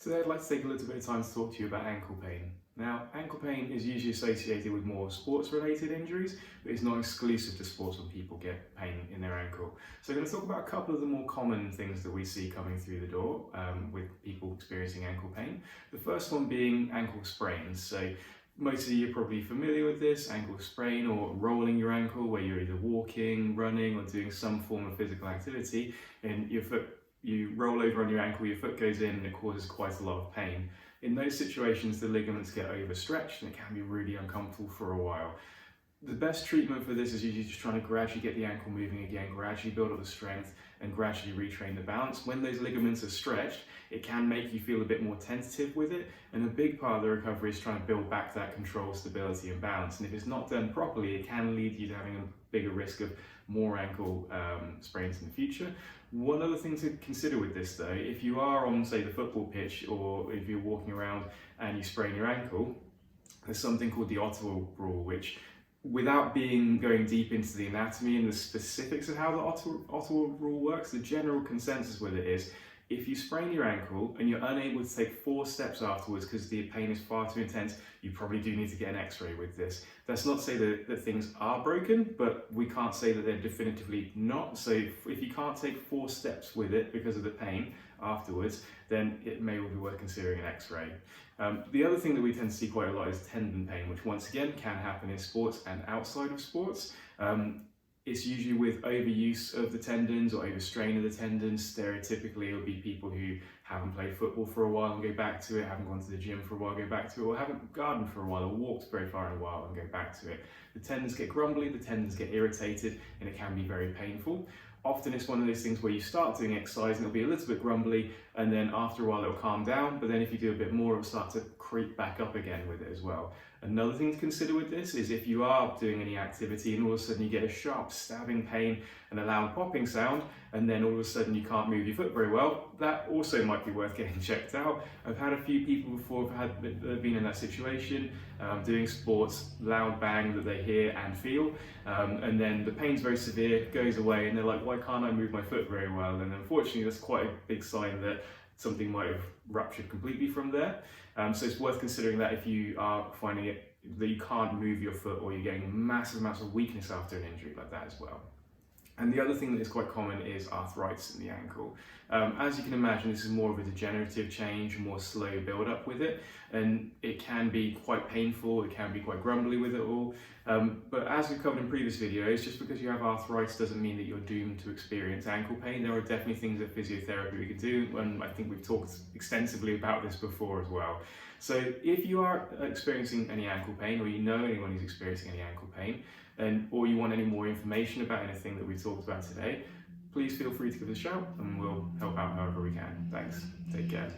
Today I'd like to take a little bit of time to talk to you about ankle pain. Now, ankle pain is usually associated with more sports-related injuries, but it's not exclusive to sports when people get pain in their ankle. So I'm going to talk about a couple of the more common things that we see coming through the door with people experiencing ankle pain. The first one being ankle sprains. So most of you are probably familiar with this, ankle sprain or rolling your ankle, where you're either walking, running, or doing some form of physical activity and you roll over on your ankle, your foot goes in and it causes quite a lot of pain. In those situations, the ligaments get overstretched and it can be really uncomfortable for a while. The best treatment for this is usually just trying to gradually get the ankle moving again, gradually build up the strength and gradually retrain the balance. When those ligaments are stretched, it can make you feel a bit more tentative with it, and a big part of the recovery is trying to build back that control, stability and balance. And if it's not done properly, it can lead you to having a bigger risk of more ankle sprains in the future. One other thing to consider with this though, if you are on, say, the football pitch, or if you're walking around and you sprain your ankle, there's something called the Ottawa rule, which, without going deep into the anatomy and the specifics of how the Ottawa rule works, the general consensus with it is, if you sprain your ankle and you're unable to take 4 steps afterwards because the pain is far too intense, you probably do need to get an x-ray with this. That's not to say that things are broken, but we can't say that they're definitively not. So if you can't take 4 steps with it because of the pain afterwards, then it may well be worth considering an x-ray. The other thing that we tend to see quite a lot is tendon pain, which once again can happen in sports and outside of sports. It's usually with overuse of the tendons or overstrain of the tendons. Stereotypically, it'll be people who haven't played football for a while and go back to it, haven't gone to the gym for a while, go back to it, or haven't gardened for a while or walked very far in a while and go back to it. The tendons get grumbly, the tendons get irritated, and it can be very painful. Often it's one of those things where you start doing exercise and it'll be a little bit grumbly, and then after a while it'll calm down, but then if you do a bit more, it'll start to creep back up again with it as well. Another thing to consider with this is if you are doing any activity and all of a sudden you get a sharp stabbing pain and a loud popping sound, and then all of a sudden you can't move your foot very well, that also might be worth getting checked out. I've had a few people before that have been in that situation, doing sports, loud bang that they hear and feel, and then the pain's very severe, goes away, and they're like, why can't I move my foot very well? And unfortunately that's quite a big sign that something might have ruptured completely from there. So it's worth considering that if you are finding it that you can't move your foot, or you're getting massive amounts of weakness after an injury like that as well. And the other thing that is quite common is arthritis in the ankle. As you can imagine, this is more of a degenerative change, more slow build up with it, and it can be quite painful, it can be quite grumbly with it all. But as we've covered in previous videos, just because you have arthritis doesn't mean that you're doomed to experience ankle pain. There are definitely things that physiotherapy we could do, and I think we've talked extensively about this before as well. So if you are experiencing any ankle pain, or you know anyone who's experiencing any ankle pain, or you want any more information about anything that we talked about today, please feel free to give us a shout and we'll help out however we can. Thanks. Take care.